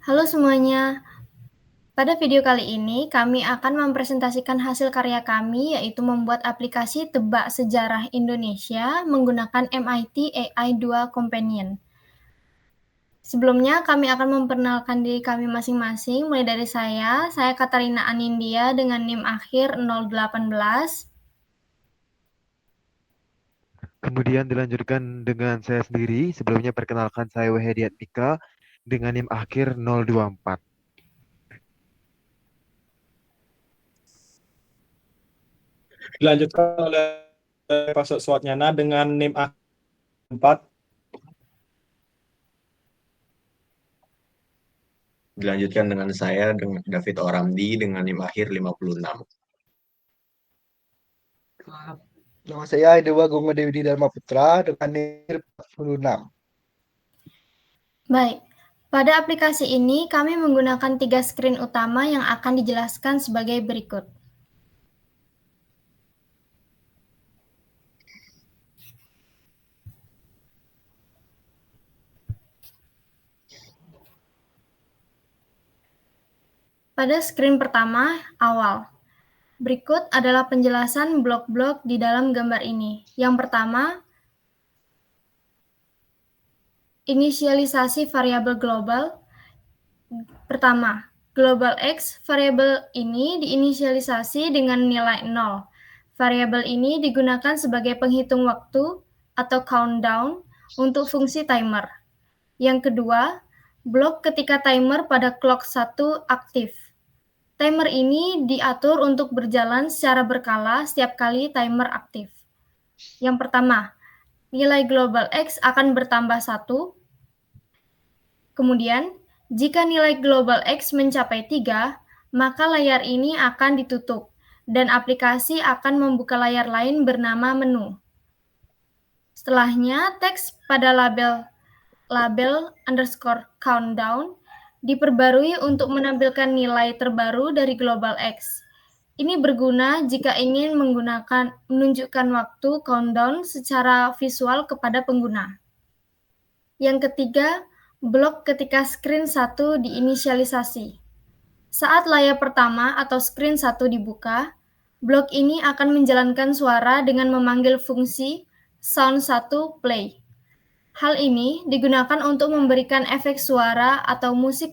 Halo semuanya, pada video kali ini kami akan mempresentasikan hasil karya kami yaitu membuat aplikasi tebak sejarah Indonesia menggunakan MIT AI2 Companion. Sebelumnya kami akan memperkenalkan diri kami masing-masing, mulai dari saya Katarina Anindya dengan NIM akhir 018. Kemudian dilanjutkan dengan saya sendiri. Sebelumnya perkenalkan saya Wahedi Nika dengan NIM akhir 024. Dilanjutkan oleh Pak Suatnyana dengan NIM 4. Dilanjutkan dengan saya, dengan David Oramdi, dengan NIM akhir 56. Nama saya Dewa Gongo Dewi Dharma Putra dengan NIM 46. Baik, pada aplikasi ini kami menggunakan 3 screen utama yang akan dijelaskan sebagai berikut. Pada screen pertama, awal. Berikut adalah penjelasan blok-blok di dalam gambar ini. Yang pertama, inisialisasi variabel global. Pertama, global X, variabel ini diinisialisasi dengan nilai 0. Variabel ini digunakan sebagai penghitung waktu atau countdown untuk fungsi timer. Yang kedua, blok ketika timer pada clock 1 aktif. Timer ini diatur untuk berjalan secara berkala setiap kali timer aktif. Yang pertama, nilai global X akan bertambah 1. Kemudian, jika nilai global X mencapai 3, maka layar ini akan ditutup dan aplikasi akan membuka layar lain bernama menu. Setelahnya, teks pada label_countdown diperbarui untuk menampilkan nilai terbaru dari global X. Ini berguna jika ingin menunjukkan waktu countdown secara visual kepada pengguna. Yang ketiga, blok ketika screen 1 diinisialisasi. Saat layar pertama atau screen 1 dibuka, blok ini akan menjalankan suara dengan memanggil fungsi sound1 play. Hal ini digunakan untuk memberikan efek suara atau musik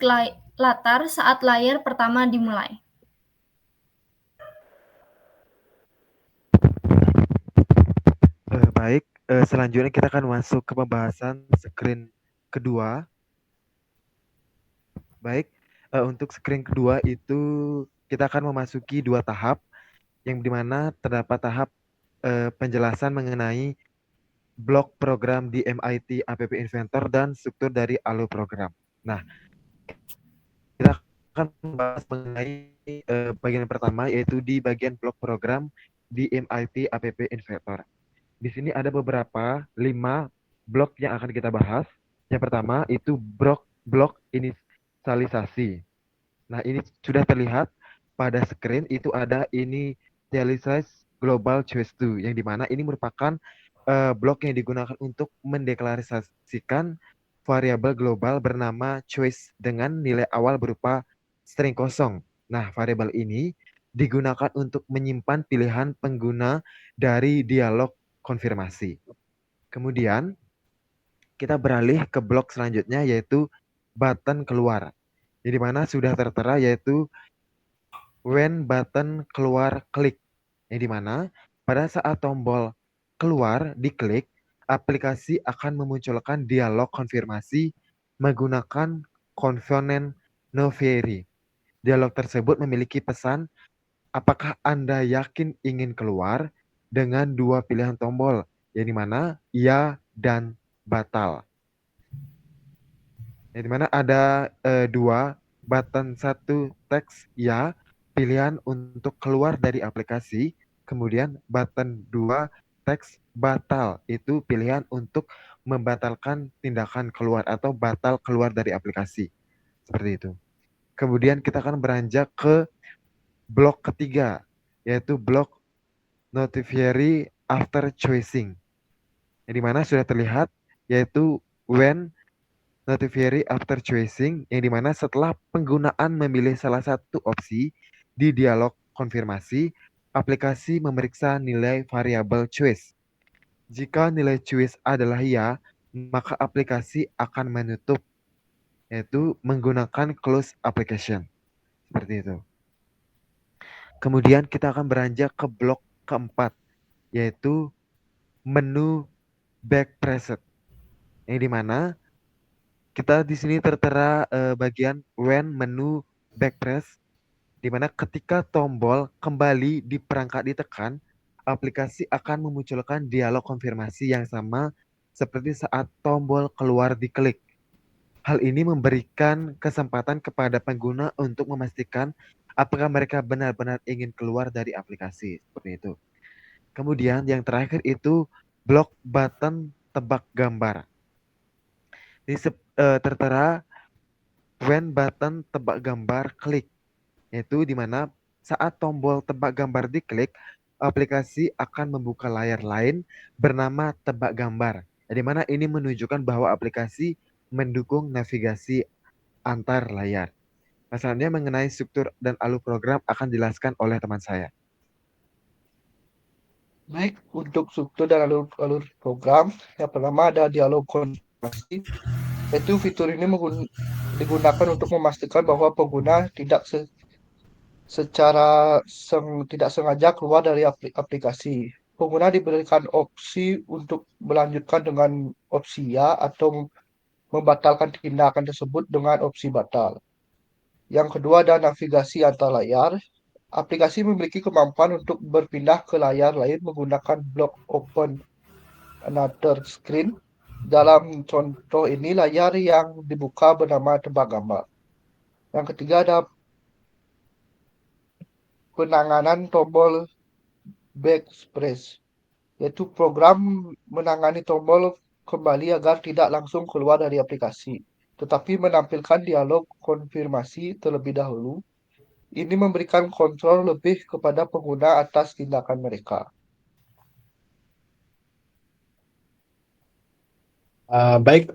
latar saat layar pertama dimulai. Baik, selanjutnya kita akan masuk ke pembahasan screen kedua. Baik, untuk screen kedua itu kita akan memasuki 2 tahap, yang dimana terdapat tahap penjelasan mengenai blok program di MIT App Inventor dan struktur dari Allo program. Nah, kita akan membahas mengenai bagian pertama, yaitu di bagian blok program di MIT App Inventor. Di sini ada beberapa 5 blok yang akan kita bahas. Yang pertama itu blok inisialisasi. Nah, ini sudah terlihat pada screen, itu ada initialize global choice to, yang dimana ini merupakan blok yang digunakan untuk mendeklarasikan variabel global bernama choice dengan nilai awal berupa string kosong. Nah, variabel ini digunakan untuk menyimpan pilihan pengguna dari dialog konfirmasi. Kemudian, kita beralih ke blok selanjutnya, yaitu button keluar. Di mana sudah tertera yaitu when button keluar klik. Yang dimana pada saat tombol keluar diklik, aplikasi akan memunculkan dialog konfirmasi menggunakan komponen Novery. Dialog tersebut memiliki pesan, apakah Anda yakin ingin keluar, dengan 2 pilihan tombol, yang dimana ya dan batal. Yang dimana ada 2 button, 1 teks ya, pilihan untuk keluar dari aplikasi, kemudian button 2 teks batal, itu pilihan untuk membatalkan tindakan keluar atau batal keluar dari aplikasi. Seperti itu. Kemudian kita akan beranjak ke blok ketiga, yaitu blok notifier after choosing. Yang dimana sudah terlihat yaitu when notifier after choosing, yang dimana setelah penggunaan memilih salah satu opsi di dialog konfirmasi, aplikasi memeriksa nilai variabel choice. Jika nilai choice adalah ya, maka aplikasi akan menutup, yaitu menggunakan close application. Seperti itu. Kemudian kita akan beranjak ke blok keempat, yaitu menu back preset. Yang dimana kita di sini tertera bagian when menu back press, di mana ketika tombol kembali di perangkat ditekan, aplikasi akan memunculkan dialog konfirmasi yang sama seperti saat tombol keluar diklik. Hal ini memberikan kesempatan kepada pengguna untuk memastikan apakah mereka benar-benar ingin keluar dari aplikasi. Seperti itu. Kemudian yang terakhir itu blok button tebak gambar. Ini tertera when button tebak gambar klik, yaitu di mana saat tombol tebak gambar diklik, aplikasi akan membuka layar lain bernama tebak gambar. Di mana ini menunjukkan bahwa aplikasi mendukung navigasi antar layar. Masalahnya mengenai struktur dan alur program akan dijelaskan oleh teman saya. Baik, untuk struktur dan alur program, yang pertama ada dialog konfirmasi, yaitu fitur ini digunakan untuk memastikan bahwa pengguna tidak tidak sengaja keluar dari aplikasi. Pengguna diberikan opsi untuk melanjutkan dengan opsi ya atau membatalkan tindakan tersebut dengan opsi batal. Yang kedua ada navigasi antar layar. Aplikasi memiliki kemampuan untuk berpindah ke layar lain menggunakan blok open another screen. Dalam contoh ini layar yang dibuka bernama tebak gambar. Yang ketiga ada penanganan tombol backspace, yaitu program menangani tombol kembali agar tidak langsung keluar dari aplikasi, tetapi menampilkan dialog konfirmasi terlebih dahulu. Ini memberikan kontrol lebih kepada pengguna atas tindakan mereka. Baik,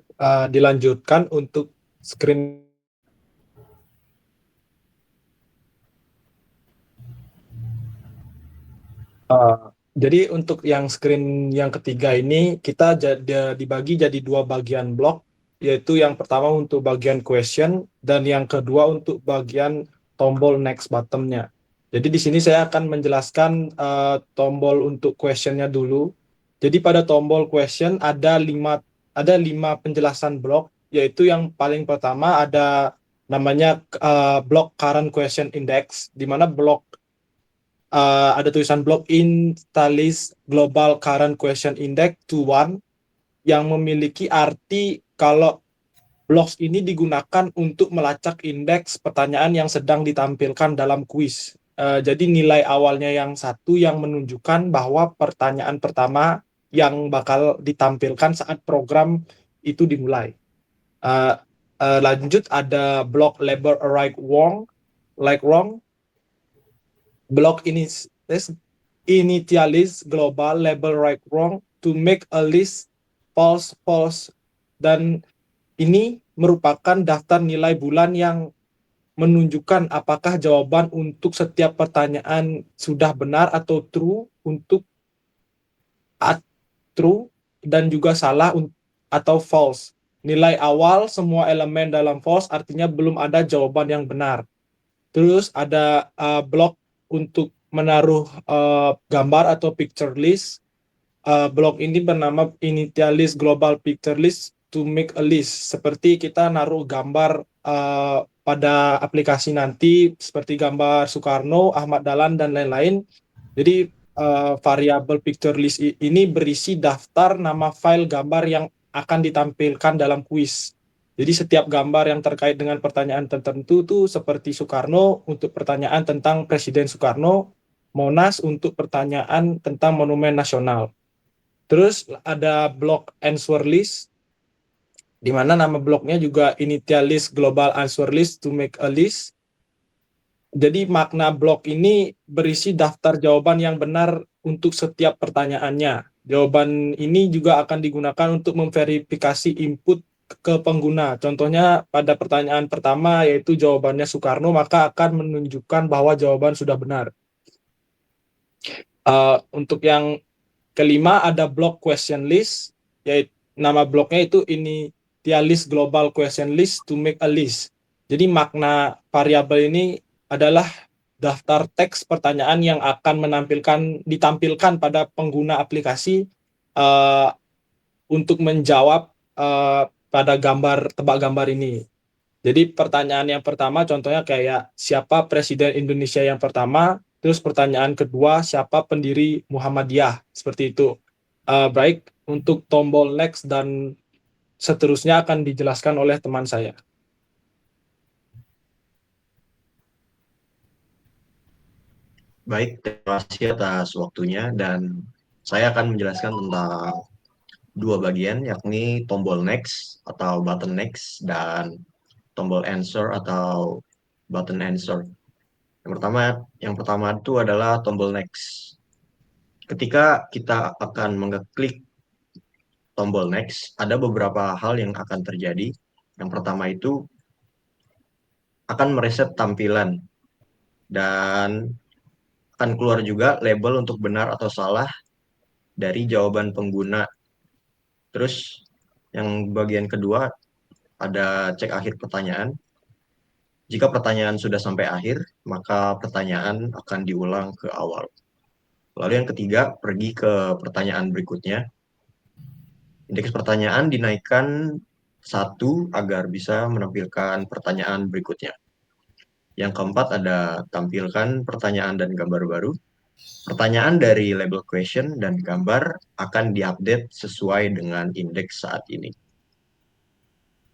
dilanjutkan untuk screen. Jadi untuk yang screen yang ketiga ini kita dibagi jadi dua bagian blok, yaitu yang pertama untuk bagian question dan yang kedua untuk bagian tombol next button-nya. Jadi di sini saya akan menjelaskan tombol untuk question-nya dulu. Jadi pada tombol question ada lima penjelasan blok, yaitu yang paling pertama ada namanya blok current question index, di mana blok ada tulisan blok Intalis Global Current Question Index to 1 yang memiliki arti kalau blok ini digunakan untuk melacak indeks pertanyaan yang sedang ditampilkan dalam kuis. Jadi nilai awalnya yang 1 yang menunjukkan bahwa pertanyaan pertama yang bakal ditampilkan saat program itu dimulai. Lanjut ada blok label right wrong, blok initialize global label right wrong to make a list false, dan ini merupakan daftar nilai bulan yang menunjukkan apakah jawaban untuk setiap pertanyaan sudah benar atau true, untuk true dan juga salah atau false. Nilai awal semua elemen dalam false artinya belum ada jawaban yang benar. Terus ada blok untuk menaruh gambar atau picture list. Blok ini bernama initialize global picture list to make a list. Seperti kita naruh gambar pada aplikasi nanti, seperti gambar Soekarno, Ahmad Dahlan, dan lain-lain. Jadi variabel picture list ini berisi daftar nama file gambar yang akan ditampilkan dalam kuis. Jadi setiap gambar yang terkait dengan pertanyaan tertentu tuh seperti Soekarno untuk pertanyaan tentang Presiden Soekarno, Monas untuk pertanyaan tentang Monumen Nasional. Terus ada blok answer list, di mana nama bloknya juga initialize global answer list to make a list. Jadi makna blok ini berisi daftar jawaban yang benar untuk setiap pertanyaannya. Jawaban ini juga akan digunakan untuk memverifikasi input ke pengguna. Contohnya pada pertanyaan pertama yaitu jawabannya Soekarno, maka akan menunjukkan bahwa jawaban sudah benar. Untuk yang kelima ada block question list, yaitu nama bloknya itu initialize global question list to make a list. Jadi makna variabel ini adalah daftar teks pertanyaan yang akan ditampilkan pada pengguna aplikasi untuk menjawab pada tebak gambar ini. Jadi pertanyaan yang pertama contohnya kayak siapa presiden Indonesia yang pertama, terus pertanyaan kedua siapa pendiri Muhammadiyah, seperti itu. Baik, untuk tombol next dan seterusnya akan dijelaskan oleh teman saya. Baik, terima kasih atas waktunya dan saya akan menjelaskan tentang dua bagian, yakni tombol next atau button next dan tombol answer atau button answer. Yang pertama itu adalah tombol next. Ketika kita akan mengeklik tombol next, ada beberapa hal yang akan terjadi. Yang pertama itu akan mereset tampilan dan akan keluar juga label untuk benar atau salah dari jawaban pengguna. Terus yang bagian kedua ada cek akhir pertanyaan. Jika pertanyaan sudah sampai akhir, maka pertanyaan akan diulang ke awal. Lalu yang ketiga, pergi ke pertanyaan berikutnya. Indeks pertanyaan dinaikkan 1 agar bisa menampilkan pertanyaan berikutnya. Yang keempat ada tampilkan pertanyaan dan gambar baru. Pertanyaan dari label question dan gambar akan diupdate sesuai dengan indeks saat ini.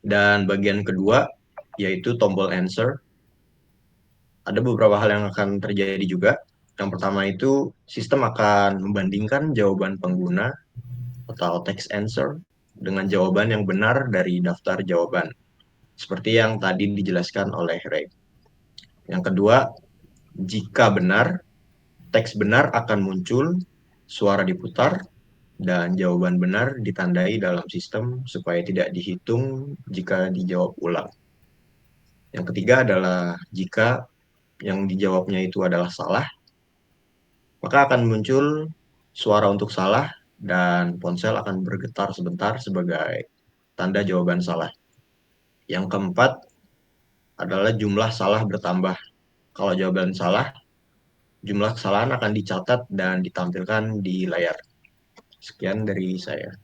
Dan bagian kedua, yaitu tombol answer. Ada beberapa hal yang akan terjadi juga. Yang pertama itu, sistem akan membandingkan jawaban pengguna atau text answer dengan jawaban yang benar dari daftar jawaban. Seperti yang tadi dijelaskan oleh Ray. Yang kedua, jika benar, teks benar akan muncul, suara diputar, dan jawaban benar ditandai dalam sistem supaya tidak dihitung jika dijawab ulang. Yang ketiga adalah jika yang dijawabnya itu adalah salah, maka akan muncul suara untuk salah dan ponsel akan bergetar sebentar sebagai tanda jawaban salah. Yang keempat adalah jumlah salah bertambah. Kalau jawaban salah, jumlah kesalahan akan dicatat dan ditampilkan di layar. Sekian dari saya.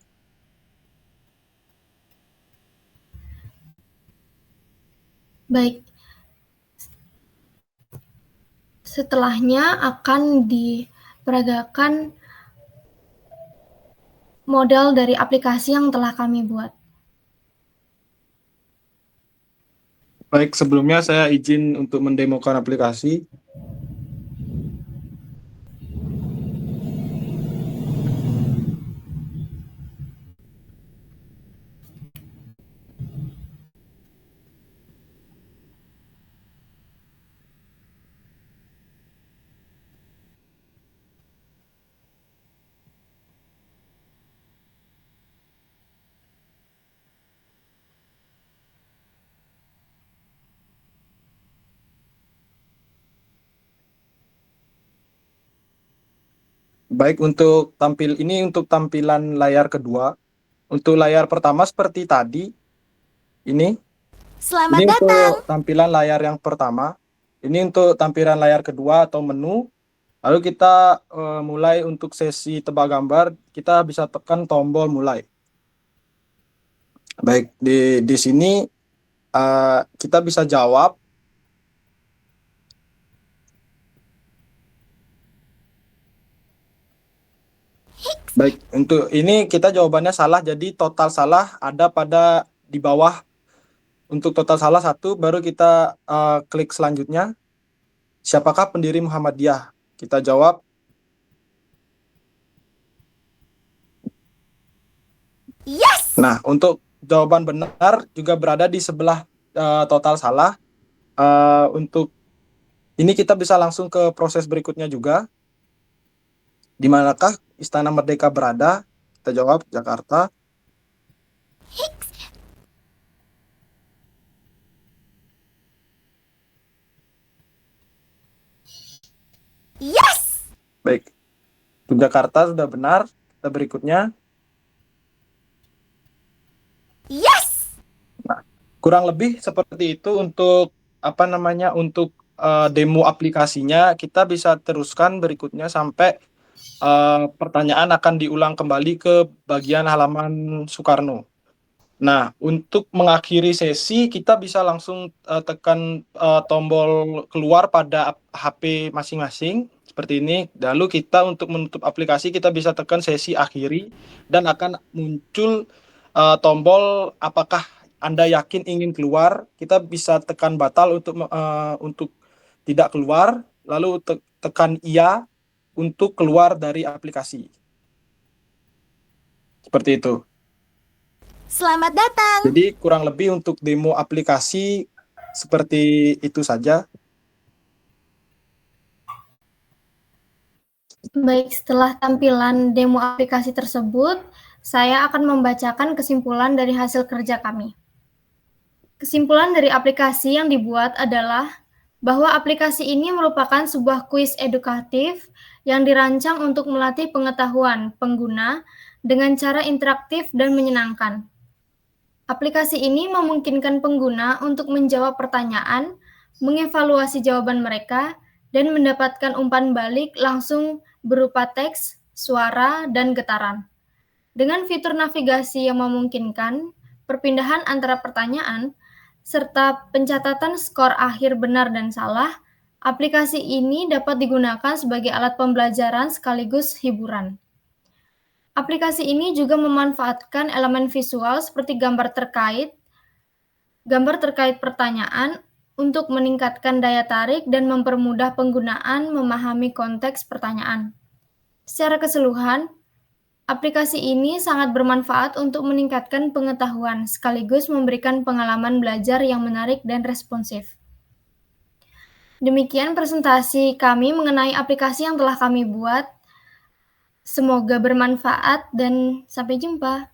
Baik. Setelahnya akan diperagakan model dari aplikasi yang telah kami buat. Baik, sebelumnya saya izin untuk mendemokan aplikasi. Baik, untuk tampilan layar kedua. Untuk layar pertama seperti tadi, ini untuk tampilan layar yang pertama. Ini untuk tampilan layar kedua atau menu. Lalu kita mulai untuk sesi tebak gambar, kita bisa tekan tombol mulai. Baik, di sini kita bisa jawab. Baik, untuk ini kita jawabannya salah, jadi total salah ada di bawah. Untuk total salah 1, baru kita klik selanjutnya. Siapakah pendiri Muhammadiyah? Kita jawab. Yes! Nah, untuk jawaban benar juga berada di sebelah total salah. Untuk ini kita bisa langsung ke proses berikutnya juga. Di manakah Istana Merdeka berada? Kita jawab Jakarta. Baik. Jakarta sudah benar. Kita berikutnya. Yes! Nah, kurang lebih seperti itu untuk untuk demo aplikasinya. Kita bisa teruskan berikutnya sampai pertanyaan akan diulang kembali ke bagian halaman Soekarno. Nah, untuk mengakhiri sesi, kita bisa langsung tekan tombol keluar pada HP masing-masing, seperti ini. Lalu kita untuk menutup aplikasi, kita bisa tekan sesi akhiri, dan akan muncul tombol apakah Anda yakin ingin keluar. Kita bisa tekan batal untuk tidak keluar, lalu tekan iya untuk keluar dari aplikasi. Seperti itu. Selamat datang. Jadi kurang lebih untuk demo aplikasi seperti itu saja. Baik, setelah tampilan demo aplikasi tersebut, saya akan membacakan kesimpulan dari hasil kerja kami. Kesimpulan dari aplikasi yang dibuat adalah bahwa aplikasi ini merupakan sebuah kuis edukatif yang dirancang untuk melatih pengetahuan pengguna dengan cara interaktif dan menyenangkan. Aplikasi ini memungkinkan pengguna untuk menjawab pertanyaan, mengevaluasi jawaban mereka, dan mendapatkan umpan balik langsung berupa teks, suara, dan getaran. Dengan fitur navigasi yang memungkinkan perpindahan antara pertanyaan, serta pencatatan skor akhir benar dan salah, aplikasi ini dapat digunakan sebagai alat pembelajaran sekaligus hiburan. Aplikasi ini juga memanfaatkan elemen visual seperti gambar terkait pertanyaan untuk meningkatkan daya tarik dan mempermudah penggunaan memahami konteks pertanyaan. Secara keseluruhan, aplikasi ini sangat bermanfaat untuk meningkatkan pengetahuan sekaligus memberikan pengalaman belajar yang menarik dan responsif. Demikian presentasi kami mengenai aplikasi yang telah kami buat. Semoga bermanfaat dan sampai jumpa.